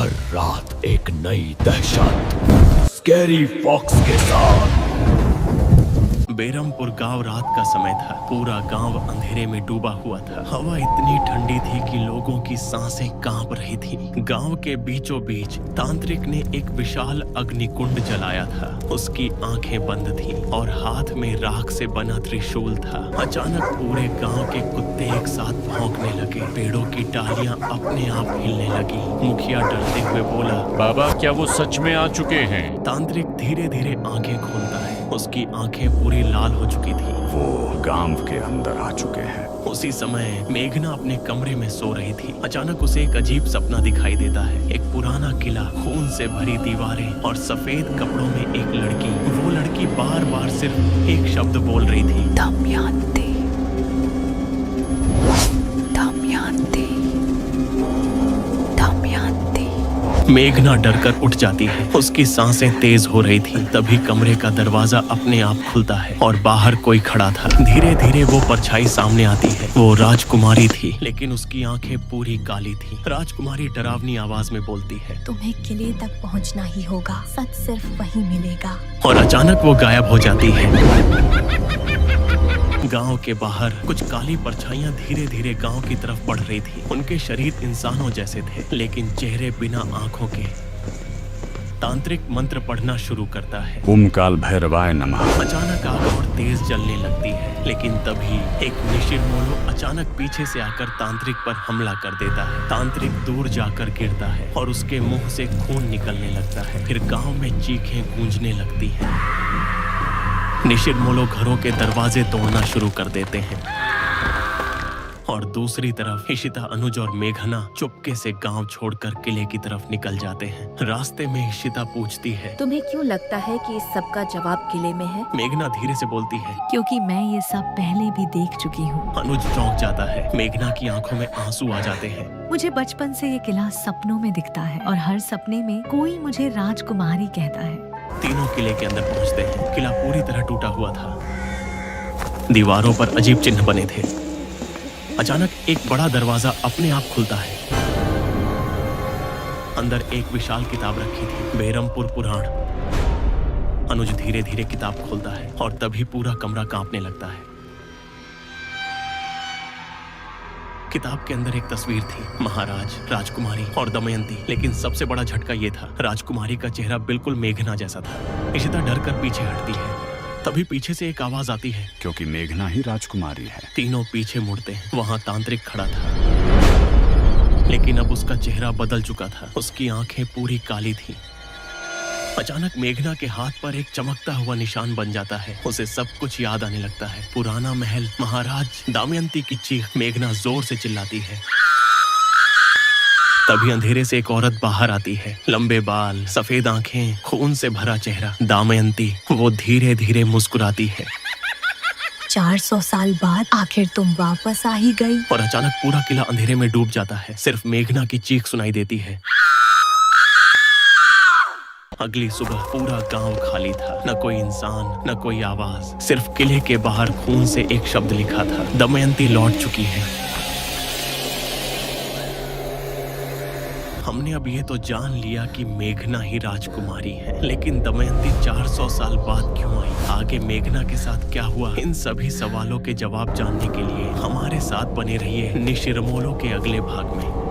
हर रात एक नई दहशत, स्कैरी फॉक्स के साथ। बेरमपुर गांव रात का समय था। पूरा गांव अंधेरे में डूबा हुआ था। हवा इतनी ठंडी थी कि लोगों की सांसें कांप रही थी। गांव के बीचों बीच तांत्रिक ने एक विशाल अग्निकुंड जलाया था। उसकी आंखें बंद थीं और हाथ में राख से बना त्रिशूल था। अचानक पूरे गांव के कुत्ते एक साथ भौंकने लगे। पेड़ों की डालियां अपने आप हिलने लगी। मुखिया डरते हुए बोला, बाबा, क्या वो सच में आ चुके हैं? तांत्रिक धीरे धीरे आंखें खोलता है। उसकी आंखें पूरी लाल हो चुकी थी। वो गांव के अंदर आ चुके हैं। उसी समय मेघना अपने कमरे में सो रही थी। अचानक उसे एक अजीब सपना दिखाई देता है। एक पुराना किला, खून से भरी दीवारें और सफेद कपड़ों में एक लड़की। वो लड़की बार बार सिर्फ एक शब्द बोल रही थी, दमयंती, दमयंती, दमयंती। मेघना डरकर उठ जाती है। उसकी सांसें तेज हो रही थी। तभी कमरे का दरवाजा अपने आप खुलता है और बाहर कोई खड़ा था। धीरे धीरे वो परछाई सामने आती है। वो राजकुमारी थी, लेकिन उसकी आंखें पूरी काली थी। राजकुमारी डरावनी आवाज में बोलती है, तुम्हें किले तक पहुंचना ही होगा। सच सिर्फ वहीं मिलेगा। और अचानक वो गायब हो जाती है। गांव के बाहर कुछ काली परछाइयां धीरे धीरे गांव की तरफ बढ़ रही थी। उनके शरीर इंसानों जैसे थे, लेकिन चेहरे बिना आंखों के। तांत्रिक मंत्र पढ़ना शुरू करता है। ओम काल भैरवाय नमः। अचानक आग और तेज जलने लगती है, लेकिन तभी एक निशिरमोलो अचानक पीछे से आकर तांत्रिक पर हमला कर देता है। तांत्रिक दूर जाकर गिरता है और उसके मुंह से खून निकलने लगता है। फिर गांव में चीखें गूंजने लगती हैं। निशिरमोलो घरों के दरवाजे तोड़ना शुरू कर देते हैं। और दूसरी तरफ इशिता, अनुज और मेघना चुपके से गांव छोड़कर किले की तरफ निकल जाते हैं। रास्ते में इशिता पूछती है, तुम्हें क्यों लगता है कि इस सब का जवाब किले में है? मेघना धीरे से बोलती है, क्योंकि मैं ये सब पहले भी देख चुकी हूँ। अनुज चौंक जाता है। मेघना की आंखों में आंसू आ जाते हैं। मुझे बचपन से ये किला सपनों में दिखता है और हर सपने में कोई मुझे राजकुमारी कहता है। तीनों किले के अंदर पहुंचते हैं। किला पूरी तरह टूटा हुआ था। दीवारों पर अजीब चिन्ह बने थे। अचानक एक बड़ा दरवाजा अपने आप खुलता है। अंदर एक विशाल किताब रखी थी, बेरमपुर पुराण। अनुज धीरे धीरे किताब खोलता है और तभी पूरा कमरा कांपने लगता है। किताब के अंदर एक तस्वीर थी, महाराज, राजकुमारी और दमयंती। लेकिन सबसे बड़ा झटका ये था, राजकुमारी का चेहरा बिल्कुल मेघना जैसा था। इशिता डरकर पीछे हटती है। तभी पीछे से एक आवाज आती है, क्योंकि मेघना ही राजकुमारी है। तीनों पीछे मुड़ते हैं। वहां तांत्रिक खड़ा था, लेकिन अब उसका चेहरा बदल चुका था। उसकी आंखें पूरी काली थीं। अचानक मेघना के हाथ पर एक चमकता हुआ निशान बन जाता है। उसे सब कुछ याद आने लगता है। पुराना महल, महाराज, दमयंती की चीख। मेघना जोर से चिल्लाती है। तभी अंधेरे से एक औरत बाहर आती है। लंबे बाल, सफेद आंखें, खून से भरा चेहरा। दमयंती। वो धीरे धीरे मुस्कुराती है। 400 साल बाद आखिर तुम वापस आ ही गई। और अचानक पूरा किला अंधेरे में डूब जाता है। सिर्फ मेघना की चीख सुनाई देती है। अगली सुबह पूरा गांव खाली था। न कोई इंसान, न कोई आवाज। सिर्फ किले के बाहर खून से एक शब्द लिखा था, दमयंती लौट चुकी है। हमने अब ये तो जान लिया कि मेघना ही राजकुमारी है, लेकिन दमयंती 400 साल बाद क्यों आई? आगे मेघना के साथ क्या हुआ? इन सभी सवालों के जवाब जानने के लिए हमारे साथ बने रहिए निशिरमोलो के अगले भाग में।